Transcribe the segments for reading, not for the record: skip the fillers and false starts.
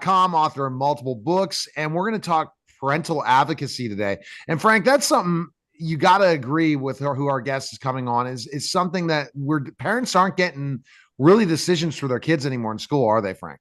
parentaladvice.com, author of multiple books, and we're going to talk parental advocacy today. And Frank, that's something you got to agree with who our guest is coming on is something that parents aren't getting really decisions for their kids anymore in school, are they, Frank?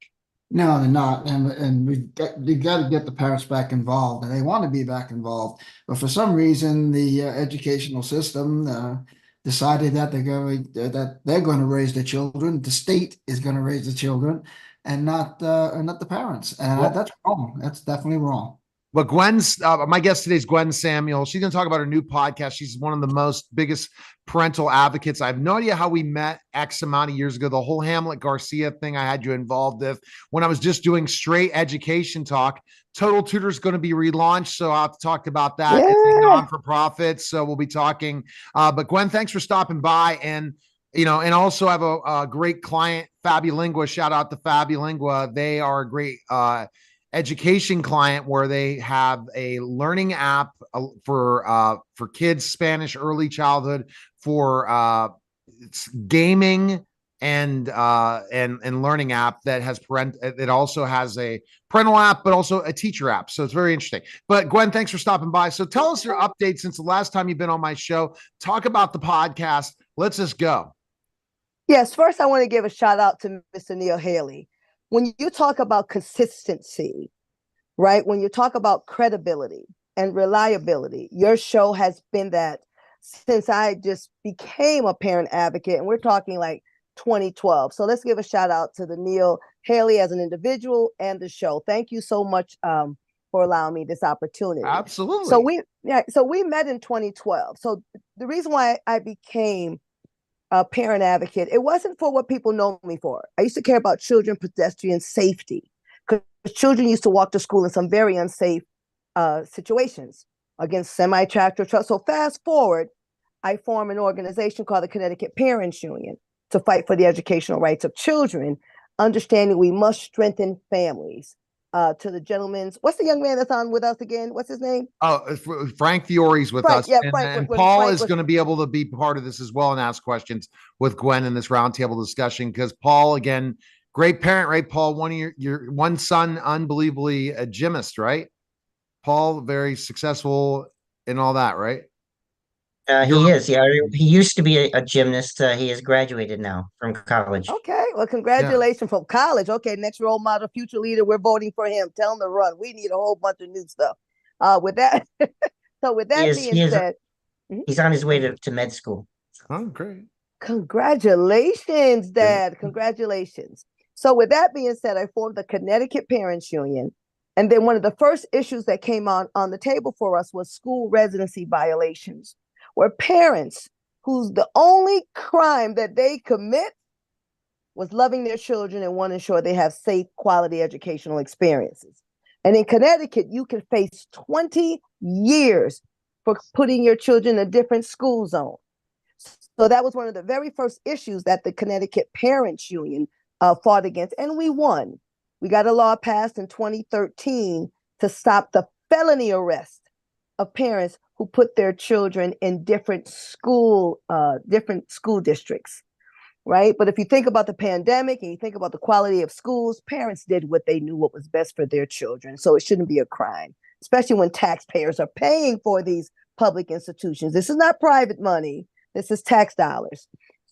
No, they're not, and we got to get the parents back involved, and they want to be back involved, but for some reason, the educational system decided that they're going to raise the children. The state is going to raise the children, and not the parents, and Well, that's wrong. That's definitely wrong. But Gwen's my guest today is Gwen Samuel. She's going to talk about her new podcast. She's one of the most biggest parental advocates. I have no idea how we met X amount of years ago. The whole Hamlet Garcia thing I had you involved with when I was just doing straight education talk. Total Tutor is going to be relaunched, so I'll have to talk about that. Yeah. It's a non-for-profit, so we'll be talking. But Gwen, thanks for stopping by, and and also have a great client, Fabulingua. Shout out to Fabulingua. They are a great education client where they have a learning app for kids, Spanish early childhood, for gaming and learning app that has it also has a parental app, but also a teacher app. So it's very interesting. But Gwen, thanks for stopping by. So tell us your update since the last time you've been on my show. Talk about the podcast. Let's just go. Yes, first I want to give a shout out to Mr. Neil Haley. When you talk about consistency, right? When you talk about credibility and reliability, your show has been that since I just became a parent advocate, and we're talking like 2012. So let's give a shout out to the Neil Haley as an individual and the show. Thank you so much for allowing me this opportunity. Absolutely. So we met in 2012. So the reason why I became a parent advocate, it wasn't for what people know me for. I used to care about children, pedestrian safety, because children used to walk to school in some very unsafe situations against semi-tractor trucks. So fast forward, I formed an organization called the Connecticut Parents Union to fight for the educational rights of children, understanding we must strengthen families. To the gentleman's, what's the young man that's on with us again? What's his name? Oh, Frank Fiore's with us. Yeah, and Paul is going to be able to be part of this as well and ask questions with Gwen in this roundtable discussion, because Paul, again, great parent, right? Paul, one of your one son, unbelievably a gymnast, right? Paul, very successful in all that, right? He is. Yeah, he used to be a gymnast. He has graduated now from college. Okay, well, congratulations from college. Okay, next role model, future leader. We're voting for him. Tell him to run. We need a whole bunch of new stuff. With that, so with that being said, he's on his way to med school. Oh, great! Congratulations, Dad. Congratulations. So with that being said, I formed the Connecticut Parents Union, and then one of the first issues that came on the table for us was school residency violations, where parents whose the only crime that they commit was loving their children and want to ensure they have safe, quality educational experiences. And in Connecticut, you can face 20 years for putting your children in a different school zone. So that was one of the very first issues that the Connecticut Parents Union fought against, and we won. We got a law passed in 2013 to stop the felony arrest of parents who put their children in different school districts, right? But if you think about the pandemic and you think about the quality of schools, parents did what they knew what was best for their children. So it shouldn't be a crime, especially when taxpayers are paying for these public institutions. This is not private money. This is tax dollars.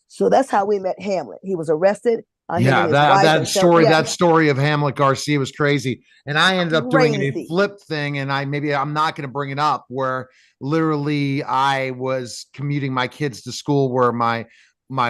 So that's how we met Hamlet. He was arrested. That story of Hamlet Garcia was crazy. And I ended up doing a flip thing, and I'm not going to bring it up, where literally I was commuting my kids to school where my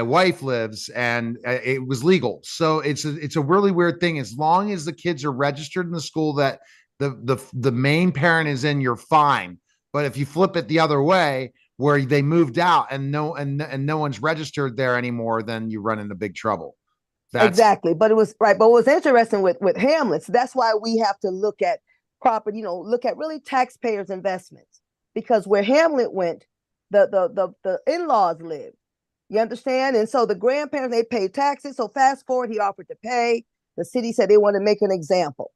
wife lives, and it was legal. So it's a really weird thing. As long as the kids are registered in the school that the main parent is in, you're fine. But if you flip it the other way, where they moved out and no one's registered there anymore, then you run into big trouble. Exactly. But it was right. But what was interesting with Hamlet, so that's why we have to look at property, look at really taxpayers' investments, because where Hamlet went, the in-laws lived. You understand? And so the grandparents, they paid taxes. So fast forward, he offered to pay. The city said they want to make an example.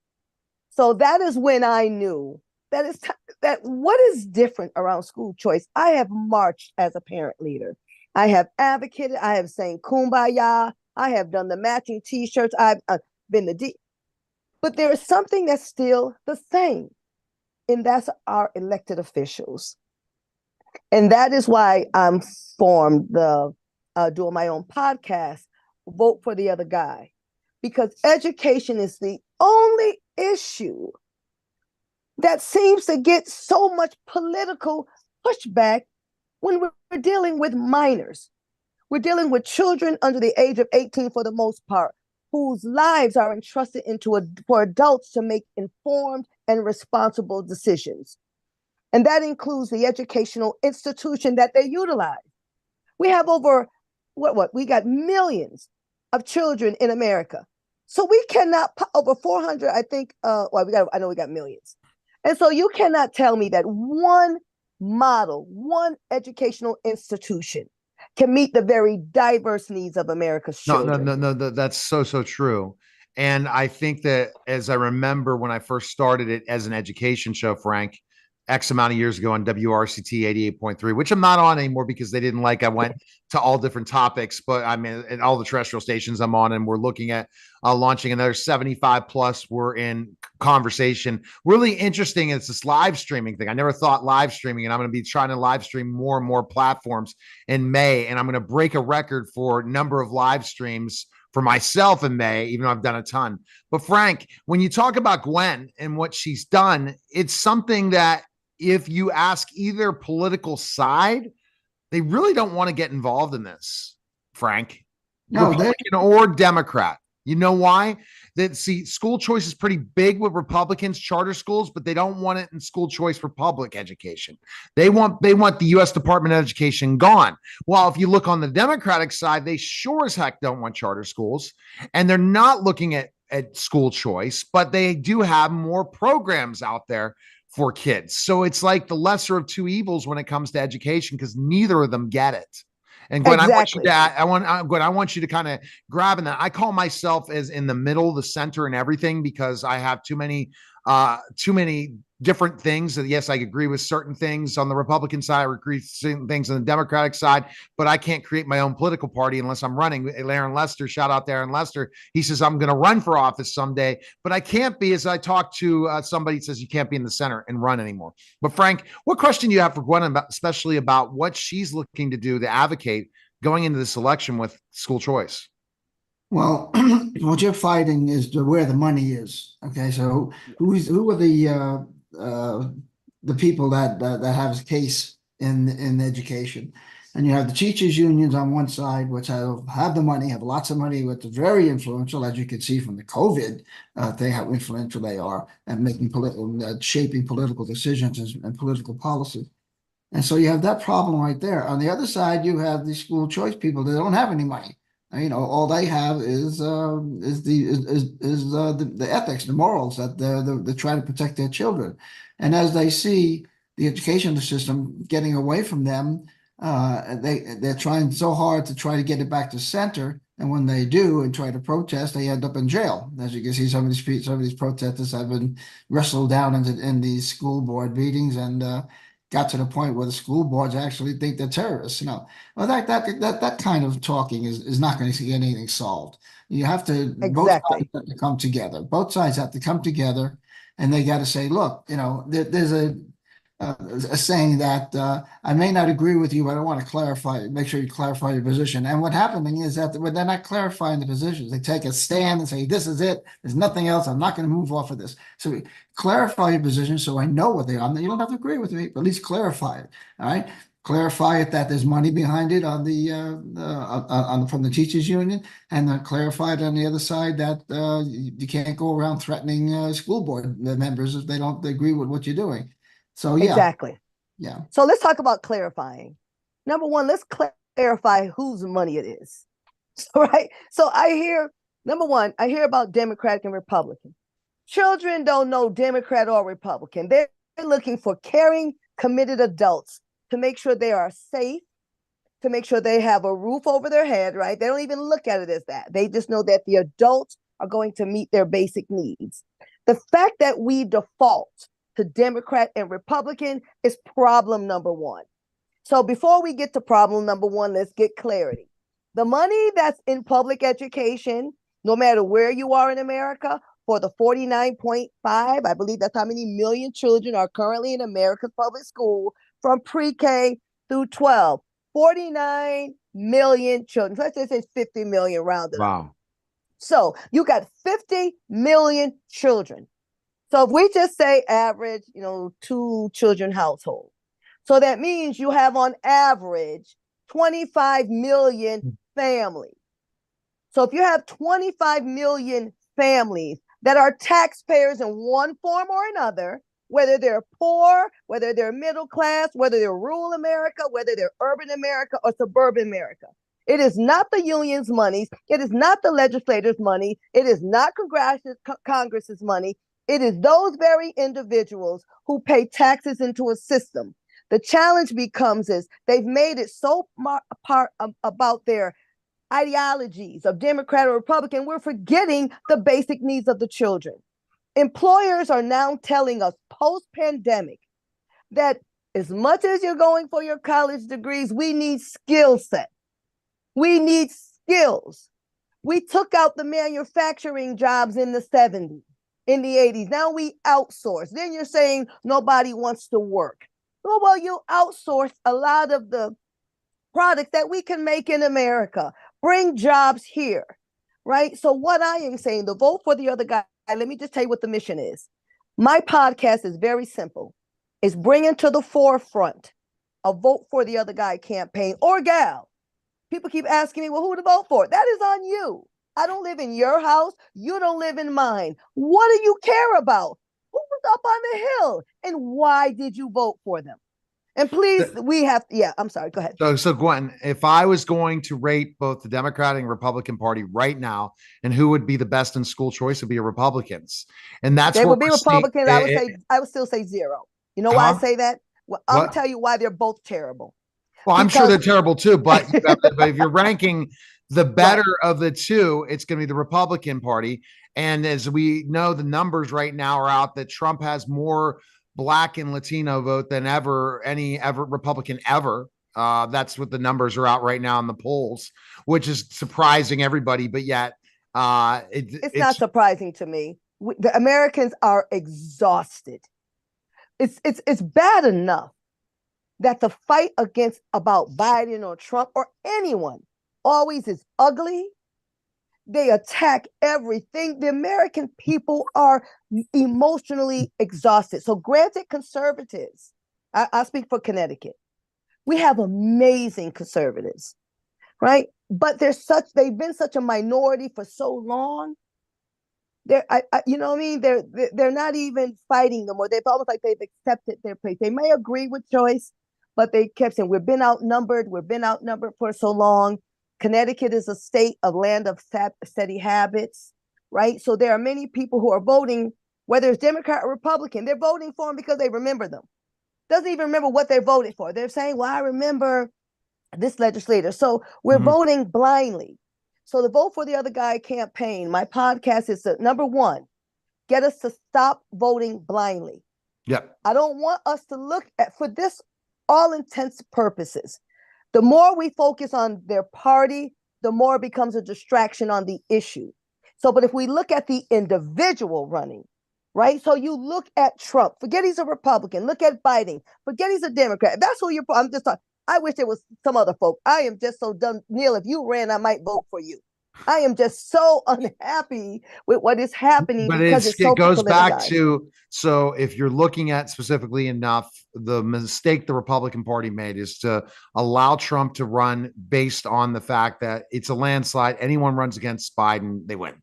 So that is when I knew that what is different around school choice. I have marched as a parent leader. I have advocated. I have sang Kumbaya. I have done the matching T-shirts. I've been But there is something that's still the same, and that's our elected officials. And that is why I'm formed doing my own podcast, Vote for the Other Guy, because education is the only issue that seems to get so much political pushback when we're dealing with minors. We're dealing with children under the age of 18 for the most part, whose lives are entrusted for adults to make informed and responsible decisions. And that includes the educational institution that they utilize. We have over, we got millions of children in America. So we cannot, over 400, I think, I know we got millions. And so you cannot tell me that one model, one educational institution can meet the very diverse needs of America's children. No, that's so true. And I think that, as I remember when I first started it as an education show, Frank, X amount of years ago on WRCT 88.3, which I'm not on anymore because they didn't like, I went to all different topics, but I mean, at all the terrestrial stations I'm on, and we're looking at launching another 75 plus. We're in conversation. Really interesting. It's this live streaming thing. I never thought live streaming, and I'm going to be trying to live stream more and more platforms in May. And I'm going to break a record for number of live streams for myself in May, even though I've done a ton. But Frank, when you talk about Gwen and what she's done, it's something that, if you ask either political side, they really don't want to get involved in this, Frank. No, Republican or Democrat. You know why? School choice is pretty big with Republicans, charter schools, but they don't want it in school choice for public education. They want the U.S. Department of Education gone. Well, if you look on the Democratic side, they sure as heck don't want charter schools, and they're not looking at school choice, but they do have more programs out there for kids. So it's like the lesser of two evils when it comes to education, because neither of them get it. And Gwen, exactly. I want you to kind of grab in that. I call myself as in the middle, the center, and everything, because I have too many different things. And yes, I agree with certain things on the Republican side. I agree with certain things on the Democratic side, but I can't create my own political party unless I'm running. Aaron Lester, shout out to Aaron Lester. He says, I'm going to run for office someday, but I can't be, as I talked to somebody says, you can't be in the center and run anymore. But Frank, what question do you have for Gwen, especially about what she's looking to do to advocate going into this election with school choice? Well, what you're fighting is where the money is. Okay, so who are the people that have a case in education? And you have the teachers unions on one side, which have the money, have lots of money, which is very influential, as you can see from the COVID thing, how influential they are at making shaping political decisions and political policy. And so you have that problem right there. On the other side, you have the school choice people that don't have any money. You know, all they have is the ethics, the morals that they try to protect their children. And as they see the educational system getting away from them, they're trying so hard to try to get it back to center. And when they do and try to protest, they end up in jail. As you can see, some of these protesters have been wrestled down in these school board meetings and got to the point where the school boards actually think they're terrorists. You know, well, that kind of talking is not going to get anything solved. You have to both sides have to come together. Both sides have to come together, and they got to say, look, you know, there's a saying that I may not agree with you, but I want to clarify. Make sure you clarify your position. And what happening is that when they're not clarifying the positions, they take a stand and say, "This is it. There's nothing else. I'm not going to move off of this." So clarify your position so I know what they are. You don't have to agree with me, but at least clarify it. All right. Clarify it that there's money behind it on from the teachers union, and then clarify it on the other side that you can't go around threatening school board members if they don't agree with what you're doing. So yeah. Exactly. Yeah. So let's talk about clarifying. Number one, let's clarify whose money it is. Right. So number one, I hear about Democratic and Republican. Children don't know Democrat or Republican. They're looking for caring, committed adults to make sure they are safe, to make sure they have a roof over their head, right? They don't even look at it as that. They just know that the adults are going to meet their basic needs. The fact that we default to Democrat and Republican is problem number one. So before we get to problem number one, let's get clarity. The money that's in public education, no matter where you are in America, for the 49.5, I believe that's how many million children are currently in America's public school from pre-K through 12. 49 million children. Let's just say 50 million rounded up. Wow. So you got 50 million children. So if we just say average, 2 children household. So that means you have on average 25 million families. So if you have 25 million families that are taxpayers in one form or another, whether they're poor, whether they're middle class, whether they're rural America, whether they're urban America or suburban America. It is not the union's money. It is not the legislators' money. It is not Congress's money. It is those very individuals who pay taxes into a system. The challenge becomes is they've made it so about their ideologies of Democrat or Republican, we're forgetting the basic needs of the children. Employers are now telling us post-pandemic that as much as you're going for your college degrees, we need skill set. We need skills. We took out the manufacturing jobs in the 70s, in the 80s. Now we outsource. Then you're saying nobody wants to work. Well, you outsource a lot of the products that we can make in America. Bring jobs here, right? So what I am saying, the vote for the other guy, let me just tell you what the mission is. My podcast is very simple. It's bringing to the forefront a vote for the other guy campaign or gal. People keep asking me, well, who to vote for? That is on you. I don't live in your house. You don't live in mine. What do you care about? Who was up on the hill? And why did you vote for them? And please, I'm sorry, go ahead. So Gwen, if I was going to rate both the Democratic and Republican Party right now, and who would be the best in school choice, would be Republicans. And that's they what would be Republicans. I would still say zero. You know why I say that? Well, I'll tell you why they're both terrible. Well, I'm sure they're terrible too, but if you're ranking the better of the two, it's going to be the Republican Party. And as we know, the numbers right now are out that Trump has more Black and Latino vote than any Republican ever. That's what the numbers are out right now in the polls, which is surprising everybody. But yet, it's not surprising to me. The Americans are exhausted. It's bad enough that the fight about Biden or Trump or anyone always is ugly. They attack everything. The American people are emotionally exhausted. So granted, conservatives, I speak for Connecticut. We have amazing conservatives, right? But they've been such a minority for so long. You know what I mean? They're not even fighting them, or they've almost like they've accepted their place. They may agree with choice, but they kept saying, we've been outnumbered for so long. Connecticut is a state of land of steady habits, right? So there are many people who are voting, whether it's Democrat or Republican, they're voting for them because they remember them. Doesn't even remember what they voted for. They're saying, well, I remember this legislator. So we're voting blindly. So the Vote for the Other Guy campaign, my podcast is number one, get us to stop voting blindly. Yep. I don't want us to look at, for this all intents purposes, the more we focus on their party, the more it becomes a distraction on the issue. So, but if we look at the individual running, right? So you look at Trump, forget he's a Republican, look at Biden, forget he's a Democrat. That's who I'm just talking. I wish there was some other folk. I am just so done. Neil, if you ran, I might vote for you. I am just so unhappy with what is happening. But it goes back to, so if you're looking at specifically enough, the mistake the Republican Party made is to allow Trump to run based on the fact that it's a landslide. Anyone runs against Biden, they win.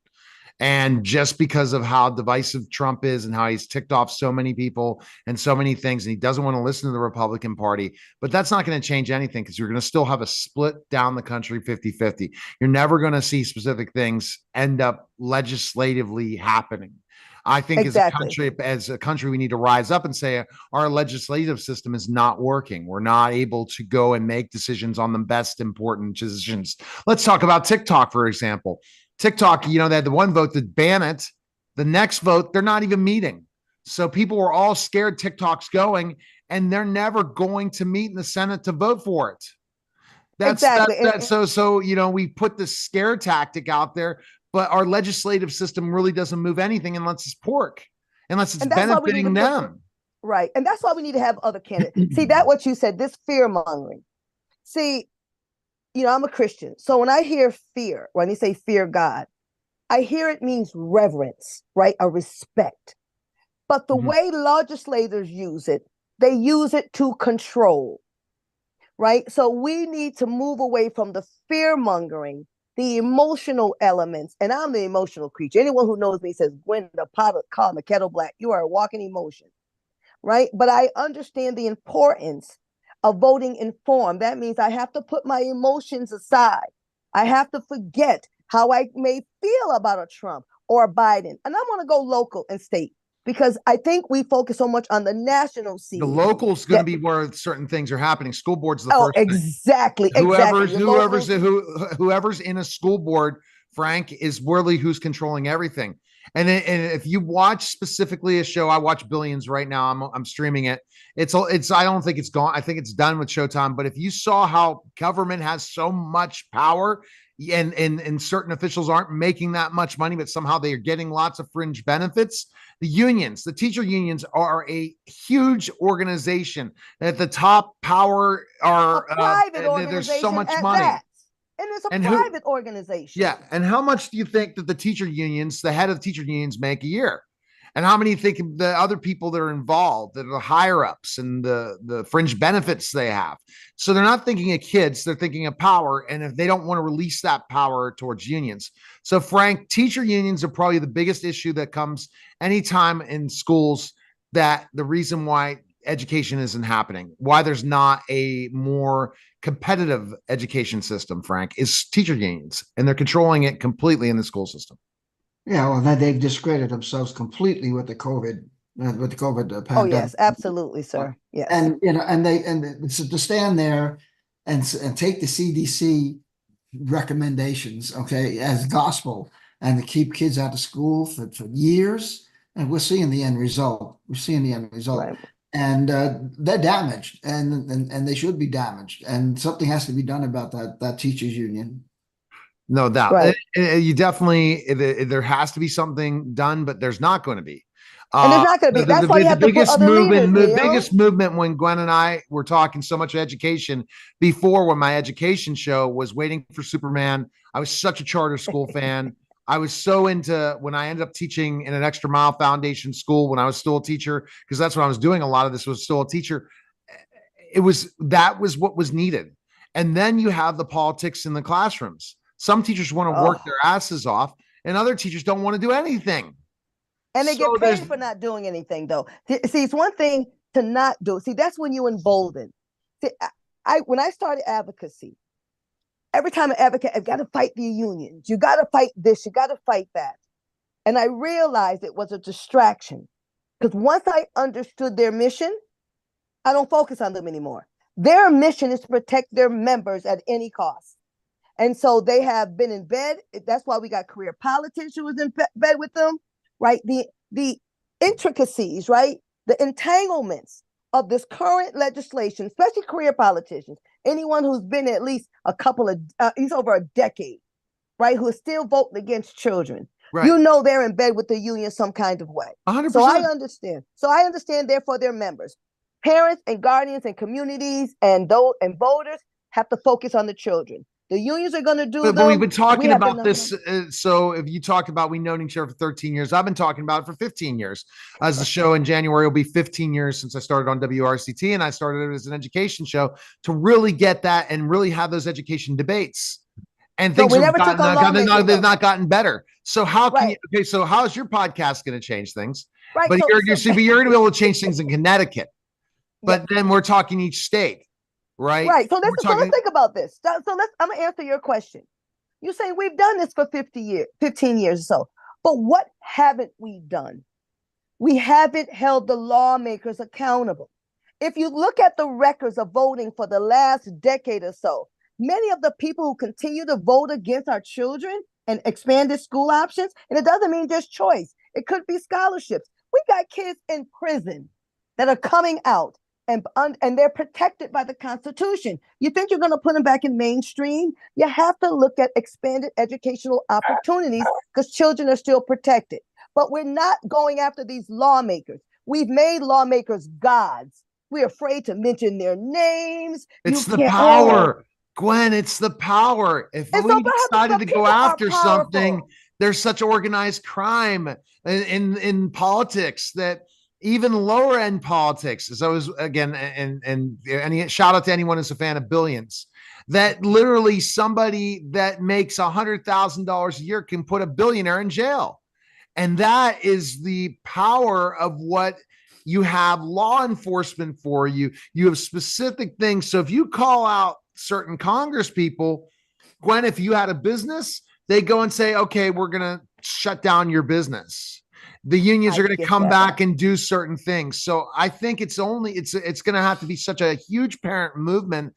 And just because of how divisive Trump is and how he's ticked off so many people and so many things, and he doesn't want to listen to the Republican Party, but that's not going to change anything because you're going to still have a split down the country 50-50. You're never going to see specific things end up legislatively happening. I think as a country, we need to rise up and say our legislative system is not working. We're not able to go and make decisions on the best important decisions. Let's talk about TikTok, for example. TikTok, they had the one vote to ban it. The next vote, they're not even meeting. So people were all scared TikTok's going, and they're never going to meet in the Senate to vote for it. So we put this scare tactic out there, but our legislative system really doesn't move anything unless it's pork, unless it's And that's why we need to benefiting put them. right. And that's why we need to have other candidates. See, that what you said, this fear mongering. See, I'm a Christian. So when I hear fear, when you say fear God, I hear it means reverence, right? A respect. But the way legislators use it, they use it to control, right? So we need to move away from the fear mongering, the emotional elements. And I'm the emotional creature. Anyone who knows me says, Gwen, the pot of calm, the kettle black, you are a walking emotion, right? But I understand the importance of voting informed. That means I have to put my emotions aside. I have to forget how I may feel about a Trump or a Biden. And I want to go local and state because I think we focus so much on the national scene. The local is going to be where certain things are happening. School board's the first exactly, thing. Exactly. Whoever's in a school board, Frank, is really who's controlling everything. And if you watch specifically a show, I watch Billions right now. I'm streaming it. It's I don't think it's gone. I think it's done with Showtime. But if you saw how government has so much power and certain officials aren't making that much money, but somehow they are getting lots of fringe benefits. The unions, the teacher unions are a huge organization. At the top power are private organization. There's so much money. That. And it's a private organization. Yeah. And how much do you think that the teacher unions, the head of teacher unions, make a year? And how many think the other people that are involved, that are the higher ups and the fringe benefits they have? So they're not thinking of kids, they're thinking of power. And if they don't want to release that power towards unions. So Frank, teacher unions are probably the biggest issue that comes anytime in schools, that the reason why education isn't happening, why there's not a more competitive education system, Frank, is teacher unions, and they're controlling it completely in the school system. Yeah, well, they've discredded themselves completely with the COVID pandemic. Oh yes, absolutely, sir. Yes, and to stand there and take the CDC recommendations, okay, as gospel, and to keep kids out of school for years, and we're seeing the end result. Right. And they're damaged, and they should be damaged, and something has to be done about that teachers union. No doubt. Right. You definitely, there has to be something done, but there's not going to be. And there's not going to be. That's why you have to put other leaders, the biggest movement when Gwen and I were talking so much education before, when my education show was Waiting for Superman. I was such a charter school fan. I was so into, when I ended up teaching in an Extra Mile Foundation school when I was still a teacher, because that's what I was doing. A lot of this was still a teacher. That was what was needed. And then you have the politics in the classrooms. Some teachers want to work their asses off, and other teachers don't want to do anything. And they get paid for not doing anything, though. See, it's one thing to not do. See, that's when you embolden. See, when I started advocacy, every time an advocate, I've got to fight the unions. You got to fight this. You got to fight that. And I realized it was a distraction, because once I understood their mission, I don't focus on them anymore. Their mission is to protect their members at any cost. And so they have been in bed. That's why we got career politics who was in bed with them, right? The intricacies, right? The entanglements of this current legislation, especially career politicians, anyone who's been at least he's over a decade, right? Who is still voting against children. Right. You know they're in bed with the union some kind of way. 100%. So I understand, therefore, their members. Parents and guardians and communities and voters have to focus on the children. The unions are going to do but we've been talking about this. So if you talk about, we known each other for 13 years. I've been talking about it for 15 years. As the show in January will be 15 years since I started on WRCT, and I started it as an education show to really get that and really have those education debates. And things have not gotten better. So how can you? So how is your podcast going to change things? Right. But you're going to be able to change things in Connecticut. But then we're talking each state. Right. So let's think about this. I'm going to answer your question. You're saying we've done this for 15 years or so. But what haven't we done? We haven't held the lawmakers accountable. If you look at the records of voting for the last decade or so, many of the people who continue to vote against our children and expanded school options, and it doesn't mean just choice. It could be scholarships. We got kids in prison that are coming out and they're protected by the Constitution. You think you're going to put them back in mainstream? You have to look at expanded educational opportunities because children are still protected. But we're not going after these lawmakers. We've made lawmakers gods. We're afraid to mention their names. It's the power, Gwen. It's the power. If And we so perhaps decided the to people go are after something, powerful. there's such organized crime in politics that even lower end politics. So I was again, and shout out to anyone who's a fan of Billions. That literally somebody that makes $100,000 a year can put a billionaire in jail. And that is the power of what you have law enforcement for. You have specific things. So if you call out certain Congress people, Gwen, if you had a business, they go and say, okay, we're going to shut down your business. The unions are going to come back and do certain things. So I think it's going to have to be such a huge parent movement.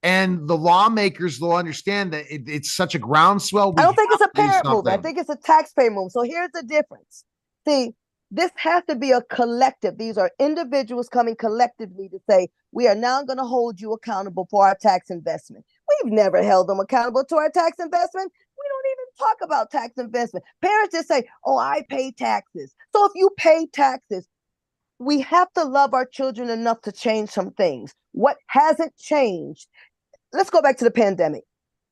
And the lawmakers will understand that it's such a groundswell. I don't think it's a parent movement. I think it's a taxpayer movement. So here's the difference. See, this has to be a collective. These are individuals coming collectively to say, we are now going to hold you accountable for our tax investment. We've never held them accountable to our tax investment. We don't even talk about tax investment. Parents just say, oh, I pay taxes. So if you pay taxes, we have to love our children enough to change some things. What hasn't changed? Let's go back to the pandemic.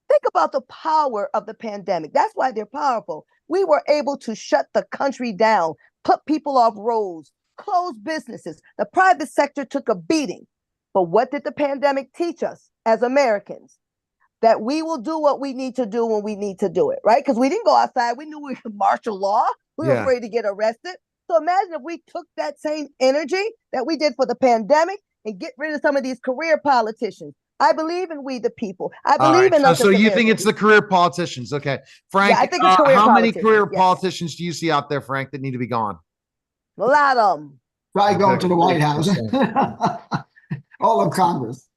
Think about the power of the pandemic. That's why they're powerful. We were able to shut the country down, put people off roads, close businesses. The private sector took a beating. But what did the pandemic teach us as Americans? That we will do what we need to do when we need to do it, right? Because we didn't go outside. We knew we could martial law. We were afraid to get arrested. So imagine if we took that same energy that we did for the pandemic and get rid of some of these career politicians. I believe in we the people. I believe in us. So you think it's the career politicians? Okay, Frank. Yeah, I think it's career how many politicians, career yes. politicians do you see out there, Frank, that need to be gone? A lot of them. Try going to the White House. All of Congress.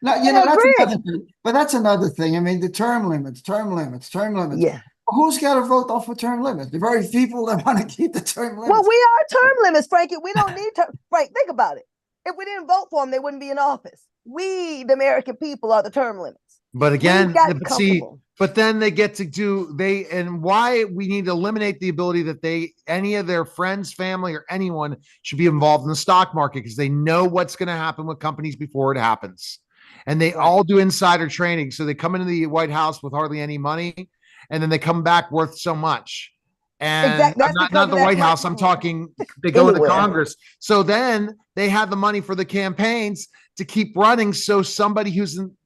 No, you know, that's another thing. But that's another thing. I mean, the term limits. Yeah. Who's got to vote off for term limits? The very people that want to keep the term limits. Well, we are term limits, Frankie. We don't need term. Frank, think about it. If we didn't vote for them, they wouldn't be in office. We, the American people, are the term limits. But again, see, but then they get to do and why we need to eliminate the ability that any of their friends, family, or anyone should be involved in the stock market because they know what's going to happen with companies before it happens. And they all do insider trading. So they come into the White House with hardly any money, and then they come back worth so much. And not the White House. I'm talking, they go to Congress. So then they have the money for the campaigns to keep running. So somebody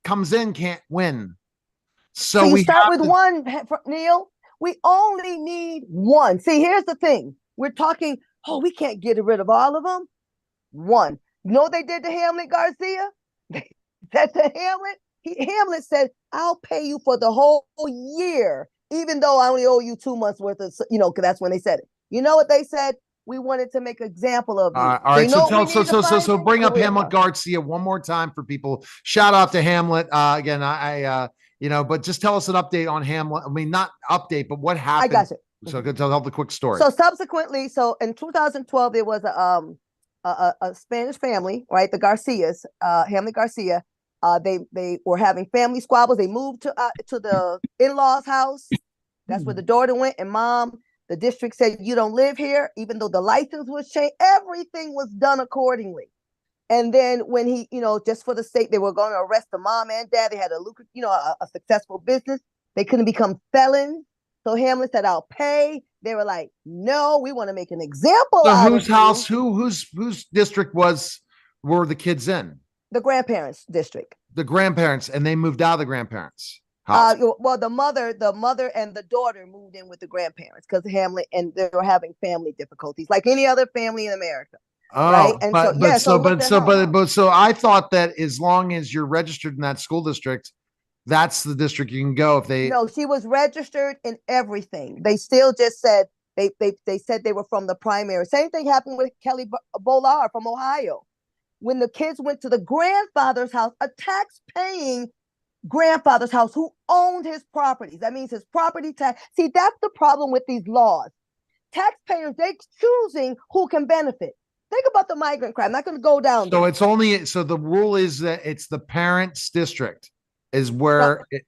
comes in can't win. So we start with one, Neil. We only need one. See, here's the thing. We're talking, we can't get rid of all of them. One. You know what they did to Hamlet Garcia? They said to Hamlet, Hamlet said, I'll pay you for the whole year, even though I only owe you 2 months worth of, because that's when they said it. You know what they said? We wanted to make an example of you. All right. So bring up Hamlet Garcia one more time for people. Shout out to Hamlet. Again, but just tell us an update on Hamlet. I mean, not update, but what happened. I got you. So tell the quick story. So subsequently, in 2012, there was a Spanish family, right? The Garcias, Hamlet Garcia. They were having family squabbles. They moved to the in-laws' house. That's where the daughter went, and mom. The district said, you don't live here, even though the license was changed. Everything was done accordingly. And then when he, just for the state, they were going to arrest the mom and dad. They had a successful business. They couldn't become felons. So Hamlet said, I'll pay. They were like, no, we want to make an example out of whose house, whose district were the kids in? The grandparents' district. The grandparents, and they moved out of the grandparents' house. Well, the mother and the daughter moved in with the grandparents because Hamlet and they were having family difficulties, like any other family in America. Oh, right? And so I thought that as long as you're registered in that school district, that's the district you can go if they. No, she was registered in everything. They still just said they said they were from the primary. Same thing happened with Kelly Bolar from Ohio. When the kids went to the grandfather's house, a tax-paying grandfather's house who owned his properties. That means his property tax. See, that's the problem with these laws. Taxpayers, they choosing who can benefit. Think about the migrant crime. I'm not going to go down So there. it's only, so the rule is that it's the parents' district is where it,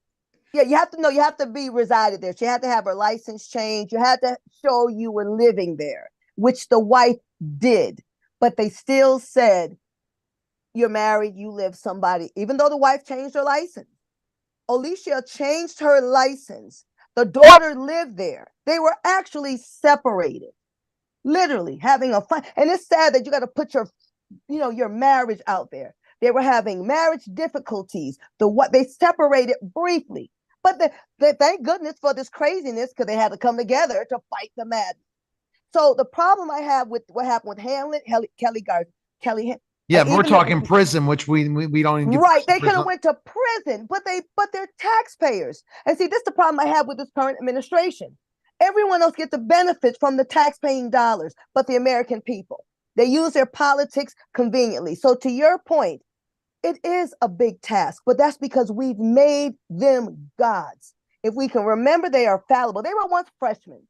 Yeah, you have to know. You have to be resided there. She had to have her license changed. You had to show you were living there, which the wife did. But they still said, you're married, you live somebody, even though the wife changed her license. Alicia changed her license. The daughter lived there. They were actually separated, literally having a fight. And it's sad that you got to put your marriage out there. They were having marriage difficulties. They separated briefly, but thank goodness for this craziness, because they had to come together to fight the madness. So the problem I have with what happened with Kelly, yeah, we're even talking prison, which we don't even get right, they could prison. have went to prison, but they're taxpayers. And see, this is the problem I have with this current administration. Everyone else gets the benefits from the tax-paying dollars, but the American people, they use their politics conveniently. So to your point, it is a big task, but that's because we've made them gods. If we can remember, they are fallible. They were once freshmen,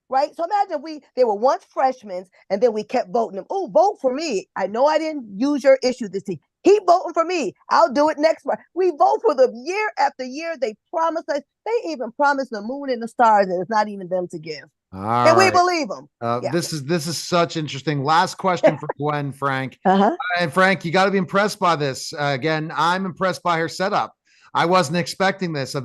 right? So imagine they were once freshmen, and then we kept voting them. Oh, vote for me. I know I didn't use your issue this year. Keep voting for me. I'll do it next month. We vote for them year after year. They promise us. They even promise the moon and the stars, and it's not even them to give. All And we right. believe them. Yeah. This is such interesting. Last question for Gwen, Frank. Uh-huh. And Frank, you got to be impressed by this. Again, I'm impressed by her setup. I wasn't expecting this.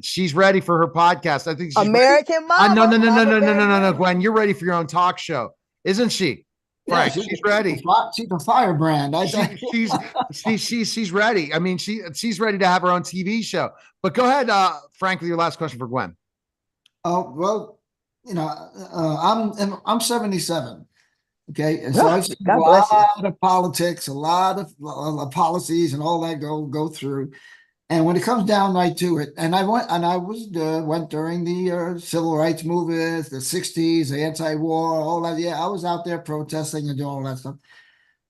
She's ready for her podcast. I think she's American ready. Mama. No, Gwen, you're ready for your own talk show, isn't she? Frank, Yeah, she's ready. She's a firebrand. I think She's ready. I mean, she's ready to have her own TV show. But go ahead, Frank, with your last question for Gwen. Oh, well, I'm 77. Okay. And so I've seen a God bless you. lot of politics, a lot of policies and all that go through. And when it comes down right to it, and I went during the civil rights movement, the 60s, the anti-war, all that. Yeah, I was out there protesting and doing all that stuff.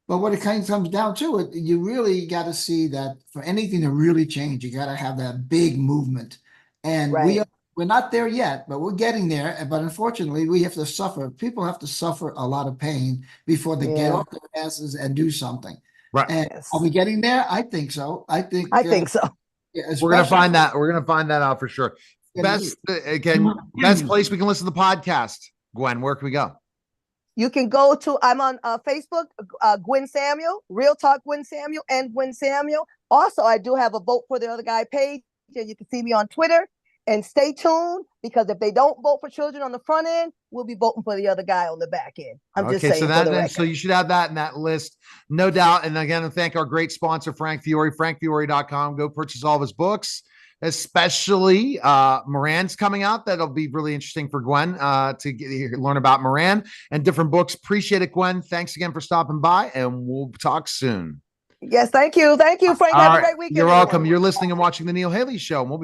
But when it kind of comes down to it, you really got to see that for anything to really change, you got to have that big movement. And Right. we're not there yet, but we're getting there. But unfortunately, we have to suffer. People have to suffer a lot of pain before they get Yeah. off their asses and do something. Right. And Yes. are we getting there? I think so. I think so. yeah, We're gonna especially- find that. We're gonna find that out for sure. Best place we can listen to the podcast. Gwen, where can we go? You can go to, I'm on Facebook, Gwen Samuel, Real Talk Gwen Samuel, and Gwen Samuel. Also, I do have a Vote for the Other Guy page, and you can see me on Twitter. And stay tuned, because if they don't vote for children on the front end, we'll be voting for the other guy on the back end. I'm just saying. So you should have that in that list, no doubt. And again, thank our great sponsor, Frank Fiore, frankfiore.com. Go purchase all of his books, especially Moran's coming out. That'll be really interesting for Gwen to learn about Moran and different books. Appreciate it, Gwen. Thanks again for stopping by, and we'll talk soon. Yes, thank you. Thank you, Frank. Have a great weekend. You're welcome. Everyone. You're listening and watching The Neil Haley Show. And we'll be